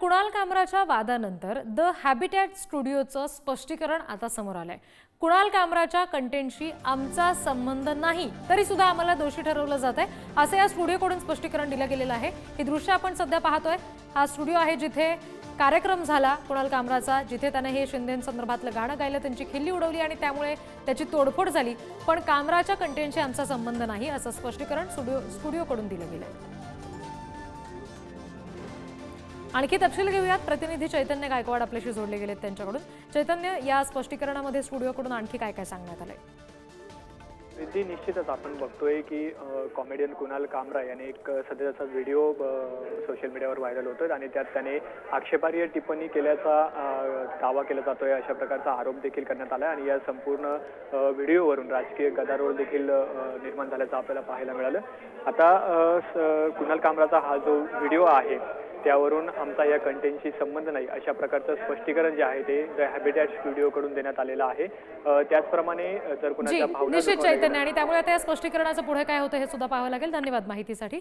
कुणाल कामराच्या वादानंतर the habitat स्टुडिओचं स्पष्टीकरण आता समोर आलंय। कुणाल कामराच्या कंटेंटशी आमचा संबंध नाही तरी सुद्धा आम्हाला दोषी ठरवलं जातंय असं या स्टुडिओकडून स्पष्टीकरण दिलं गेलेलं आहे। ही दृश्य आपण सध्या पाहतोय। हा स्टुडिओ आहे जिथे कार्यक्रम झाला कुणाल कामराचा, जिथे त्याने हे शिंदेंसंदर्भातलं गाणं गायलं, त्यांची खिल्ली उडवली आणि त्यामुळे त्याची तोडफोड झाली। पण कामराच्या कंटेंटशी आमचा संबंध नाही असं स्पष्टीकरण स्टुडिओकडून दिलं गेलंय। आणखी तपशील घेऊयात। प्रतिनिधी चैतन्य गायकवाड आपल्याशी जोडले गेलेत त्यांच्याकडून। चैतन्य, या स्पष्टीकरणामध्ये स्टुडिओकडून आणखी काय काय सांगण्यात आलंय? निश्चितच आपण बघतोय की कॉमेडियन कुणाल कामरा याने एक सध्याचा व्हिडिओ सोशल मीडियावर व्हायरल होतोय आणि त्यात त्याने आक्षेपार्ह टिप्पणी केल्याचा दावा केला जातोय। अशा प्रकारचा आरोप देखील करण्यात आला आणि या संपूर्ण व्हिडिओवरून राजकीय गदारोळ देखील निर्माण झाल्याचं आपल्याला पाहायला मिळालं। आता कुणाल कामराचा हा जो व्हिडिओ आहे त्यावरून आमचा या कंटेंटशी संबंध नाही अशा प्रकारचं स्पष्टीकरण जे आहे ते द हॅबिटॅट स्टुडिओकडून देण्यात आलेलं आहे। त्याचप्रमाणे जर कुणाच्या भावना निश्चित चैतन्य, आणि त्यामुळे आता या स्पष्टीकरणाचं पुढे काय होतं हे सुद्धा पाहावं लागेल। धन्यवाद माहितीसाठी।